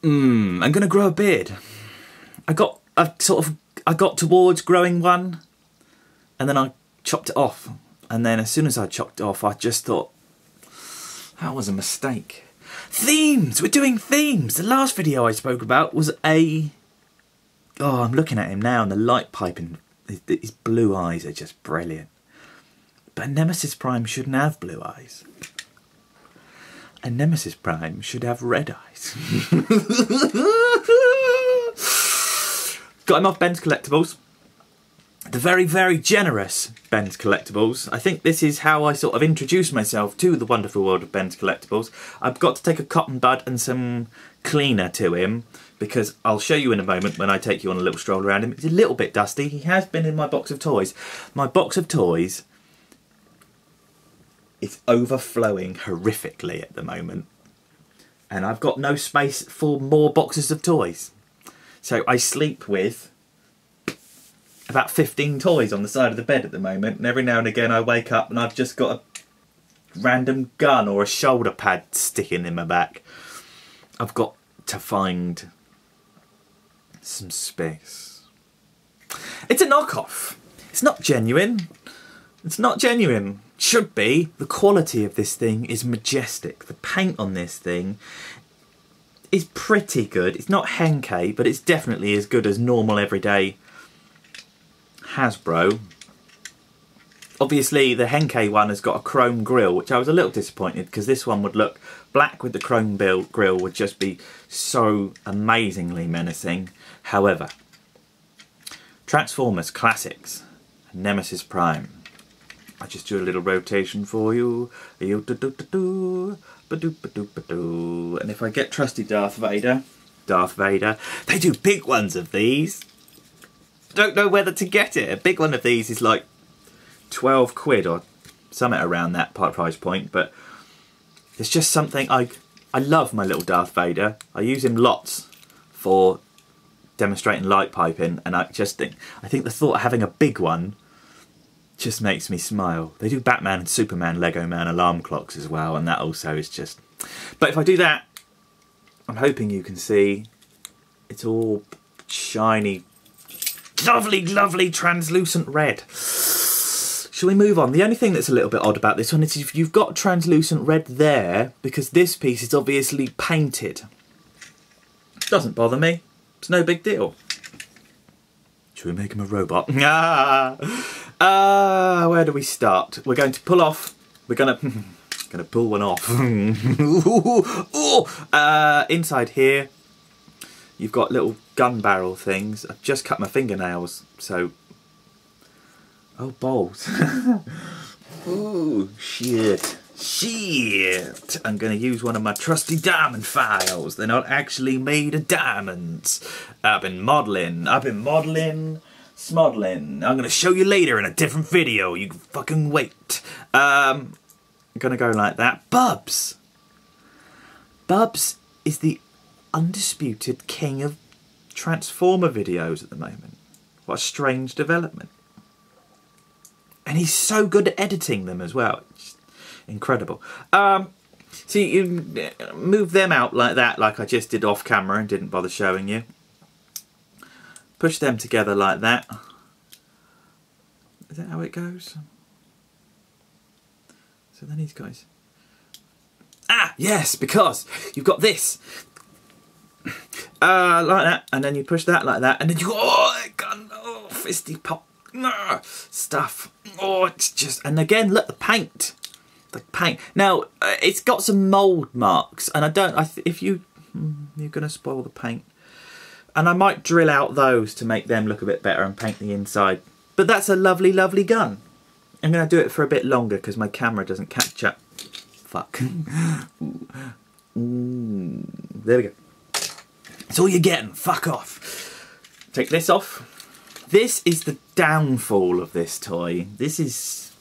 I'm gonna grow a beard. I got towards growing one, and then I chopped it off. And then as soon as I chopped it off, I just thought, that was a mistake. Themes! We're doing themes! The last video I spoke about was a... Oh, I'm looking at him now, and the light piping, his blue eyes are just brilliant. But Nemesis Prime shouldn't have blue eyes. And Nemesis Prime should have red eyes. Got him off Ben's Collectibles. The very, very generous Ben's Collectibles. I think this is how I sort of introduced myself to the wonderful world of Ben's Collectibles. I've got to take a cotton bud and some cleaner to him, because I'll show you in a moment when I take you on a little stroll around him. It's a little bit dusty. He has been in my box of toys. My box of toys is overflowing horrifically at the moment. And I've got no space for more boxes of toys. So I sleep with about 15 toys on the side of the bed at the moment, and every now and again I wake up and I've just got a random gun or a shoulder pad sticking in my back. I've got to find some space. It's a knockoff. It's not genuine. It's not genuine. Should be. The quality of this thing is majestic. The paint on this thing is pretty good. It's not Henkei, but it's definitely as good as normal everyday Hasbro. Obviously the Henkei one has got a chrome grille, which I was a little disappointed, because this one would look black with the chrome grille would just be so amazingly menacing. However, Transformers Classics, Nemesis Prime. I just do a little rotation for you. And if I get trusty Darth Vader, they do big ones of these. Don't know whether to get it. A big one of these is like 12 quid or something around that price point, but there's just something, I love my little Darth Vader. I use him lots for demonstrating light piping, and I think the thought of having a big one just makes me smile. They do Batman and Superman Lego Man alarm clocks as well, and that also is just... But if I do that, I'm hoping you can see it's all shiny, lovely, lovely translucent red. Shall we move on? The only thing that's a little bit odd about this one is if you've got translucent red there, because this piece is obviously painted. Doesn't bother me. It's no big deal. Should we make him a robot? Where do we start? We're going to pull off. We're gonna pull one off. Inside here, you've got little gun barrel things. I've just cut my fingernails, so... Oh, balls. Ooh, shit. Shit. I'm going to use one of my trusty diamond files. They're not actually made of diamonds. I've been modelling, smodelling. I'm going to show you later in a different video. You can fucking wait. I'm going to go like that. Bubs. Bubs is the undisputed king of Transformer videos at the moment. What a strange development. And he's so good at editing them as well. It's incredible. So you move them out like that, like I just did off camera and didn't bother showing you. Push them together like that. Is that how it goes? So then these guys... Ah, yes, because you've got this. Like that, and then you push that like that, and then you go, oh, fisty pop. Stuff. Oh, it's just... And again, look, the paint. The paint. Now, it's got some mould marks, and I don't... if you... You're going to spoil the paint. And I might drill out those to make them look a bit better and paint the inside. But that's a lovely, lovely gun. I'm going to do it for a bit longer because my camera doesn't catch up. Fuck. Ooh. There we go. That's all you're getting. Fuck off. Take this off. This is the downfall of this toy. This is...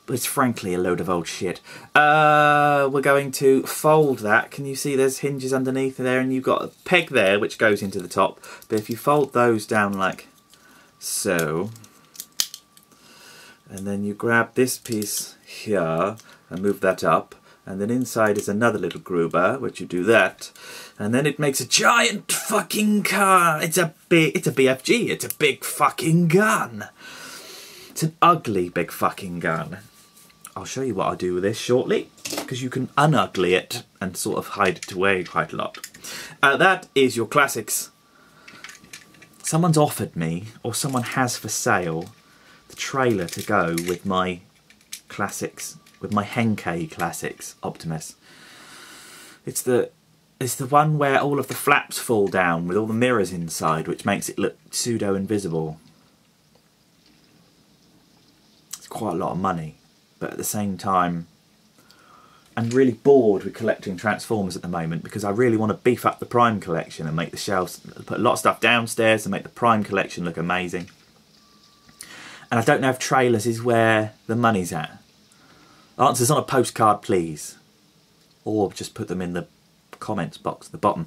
It's frankly a load of old shit. We're going to fold that. Can you see there's hinges underneath there, and you've got a peg there which goes into the top. But if you fold those down like so, and then you grab this piece here and move that up, and then inside is another little Gruber, which you do that, and then it makes a giant fucking car. It's a BFG. It's a big fucking gun. It's an ugly big fucking gun. I'll show you what I do with this shortly, because you can unugly it and sort of hide it away quite a lot. That is your classics. Someone's offered me, or someone has for sale, the trailer to go with my classics, with my Henkei classics Optimus. It's the one where all of the flaps fall down with all the mirrors inside, which makes it look pseudo invisible. It's quite a lot of money, but at the same time, I'm really bored with collecting Transformers at the moment, because I really want to beef up the Prime collection and make the shelves, put a lot of stuff downstairs and make the Prime collection look amazing. And I don't know if trailers is where the money's at. Answers on a postcard, please. Or just put them in the comments box at the bottom.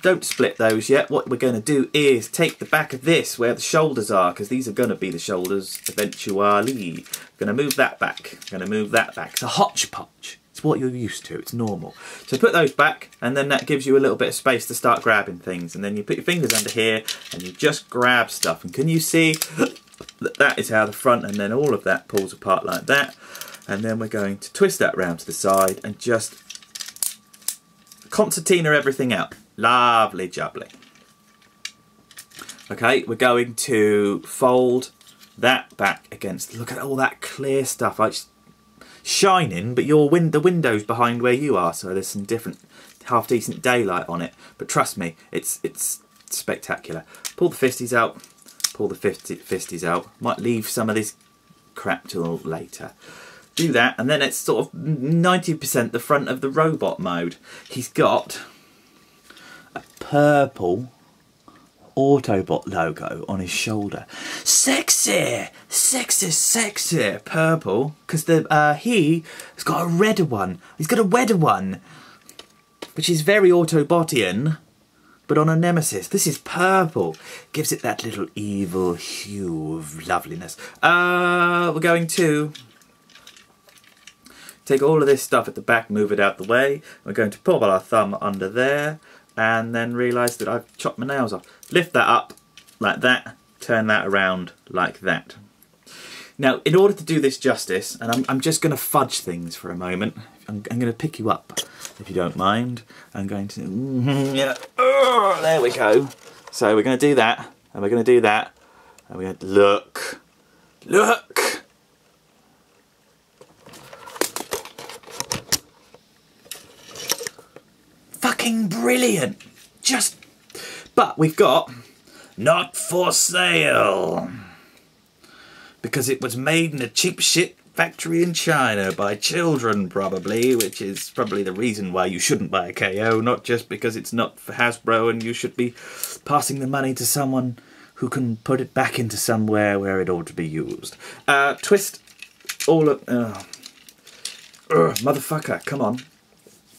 Don't split those yet. What we're going to do is take the back of this where the shoulders are, because these are going to be the shoulders eventually. Going to move that back. Going to move that back. It's a hodgepodge. It's what you're used to. It's normal. So put those back, and then that gives you a little bit of space to start grabbing things. And then you put your fingers under here, and you just grab stuff. And can you see that that is how the front, and then all of that pulls apart like that. And then we're going to twist that round to the side and just concertina everything out. Lovely jubbly. Okay, we're going to fold that back against, look at all that clear stuff. It's shining, but the window's behind where you are, so there's some different half decent daylight on it. But trust me, it's spectacular. Pull the fisties out, pull the fisties out. Might leave some of this crap till later. Do that, and then it's sort of 90% the front of the robot mode. He's got a purple Autobot logo on his shoulder. Sexy! Sexy, sexy! Purple, because he has got a red one. He's got a red one, which is very Autobotian, but on a Nemesis. This is purple. Gives it that little evil hue of loveliness. We're going to take all of this stuff at the back, move it out the way. We're going to pull our thumb under there, and then realise that I've chopped my nails off. Lift that up like that, turn that around like that. Now, in order to do this justice, and I'm just going to fudge things for a moment. I'm going to pick you up, if you don't mind. I'm going to... yeah, there we go. So we're going to do that, and we're going to do that, and we're going to... Look! Look! Fucking brilliant! But we've got not for sale, because it was made in a cheap shit factory in China by children, probably, which is probably the reason why you shouldn't buy a KO, not just because it's not for Hasbro and you should be passing the money to someone who can put it back into somewhere where it ought to be used. Twist all of... motherfucker, come on.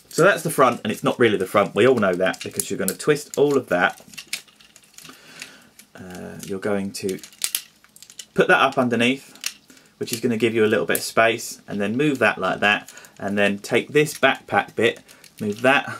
So that's the front, and it's not really the front. We all know that, because you're going to twist all of that. You're going to put that up underneath, which is going to give you a little bit of space, and then move that like that, and then take this backpack bit, move that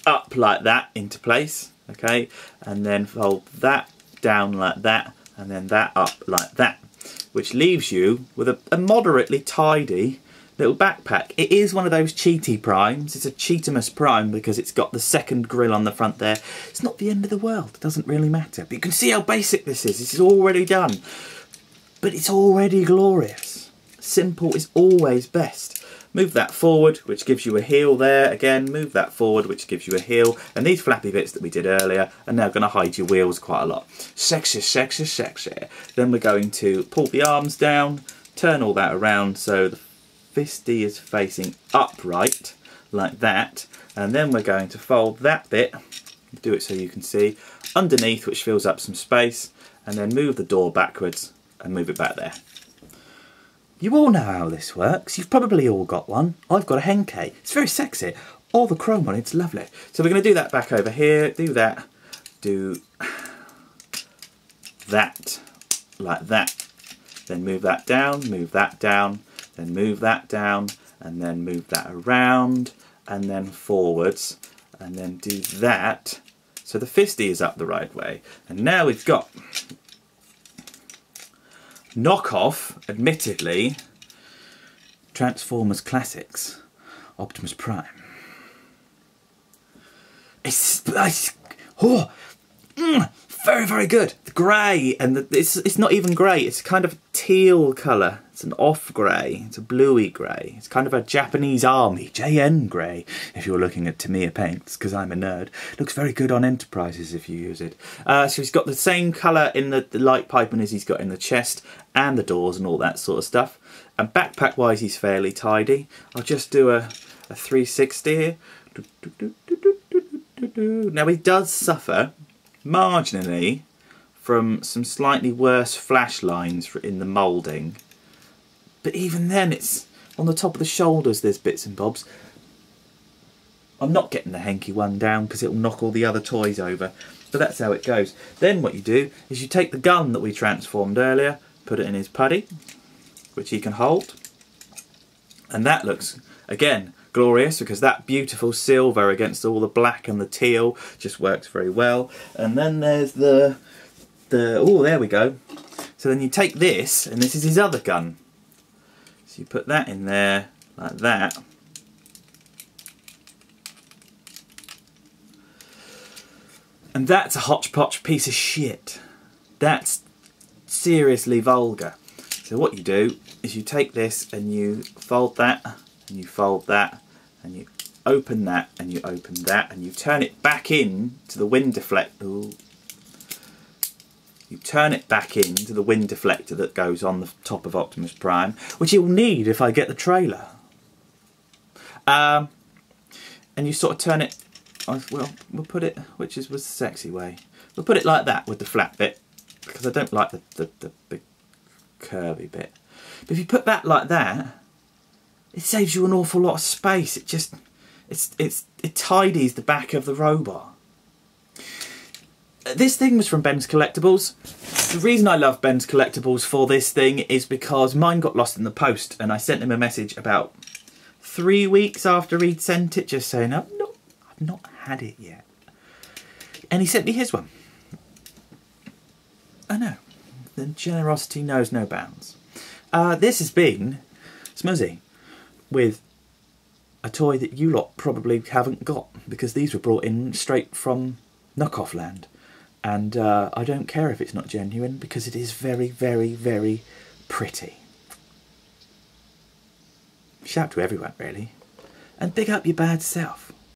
up like that into place, okay, and then fold that down like that, and then that up like that, which leaves you with a moderately tidy little backpack. It is one of those cheaty primes. It's a Cheetamus Prime because it's got the second grill on the front there. It's not the end of the world. It doesn't really matter. But you can see how basic this is. This is already done. But it's already glorious. Simple is always best. Move that forward, which gives you a heel there. Again, move that forward, which gives you a heel. And these flappy bits that we did earlier are now going to hide your wheels quite a lot. Sexy, sexy, sexy. Then we're going to pull the arms down, turn all that around so the fisty is facing upright like that, and then we're going to fold that bit, do it so you can see, underneath, which fills up some space, and then move the door backwards and move it back there. You all know how this works. You've probably all got one. I've got a Henkei. It's very sexy. All the chrome on it's lovely. So we're going to do that back over here, do that, do that like that, then move that down, then move that down, and then move that around, and then forwards, and then do that. So the fisty is up the right way. And now we've got knockoff, admittedly, Transformers Classics, Optimus Prime. It's very, very good. The grey, and it's not even grey, it's kind of a teal colour. It's an off grey, it's a bluey grey. It's kind of a Japanese army, JN grey, if you're looking at Tamiya paints, because I'm a nerd. Looks very good on Enterprises if you use it. So he's got the same colour in the light piping as he's got in the chest, and the doors and all that sort of stuff. And backpack wise, he's fairly tidy. I'll just do a 360 here. Now he does suffer marginally from some slightly worse flash lines in the moulding, but even then it's on the top of the shoulders, there's bits and bobs. I'm not getting the Henke one down because it'll knock all the other toys over, but that's how it goes. Then what you do is you take the gun that we transformed earlier, put it in his putty, which he can hold, and that looks, again, glorious, because that beautiful silver against all the black and the teal just works very well. And then there's the oh, there we go. So then you take this, and this is his other gun. So you put that in there like that. And that's a hodgepodge piece of shit. That's seriously vulgar. So what you do is you take this and you fold that, and you fold that, and you open that, and you open that, and you turn it back in to the wind deflector. Ooh. You turn it back into the wind deflector that goes on the top of Optimus Prime, which it will need if I get the trailer. And you sort of turn it, well, we'll put it, which was the sexy way. We'll put it like that with the flat bit, because I don't like the big curvy bit. But if you put that like that, it saves you an awful lot of space. It just, it tidies the back of the robot. This thing was from Ben's Collectibles. The reason I love Ben's Collectibles for this thing is because mine got lost in the post, and I sent him a message about 3 weeks after he'd sent it, just saying, I've not had it yet. And he sent me his one. I know, the generosity knows no bounds. This has been Smuzzy with a toy that you lot probably haven't got, because these were brought in straight from knockoff land. And I don't care if it's not genuine, because it is very, very, very pretty. Shout to everyone, really. And big up your bad self.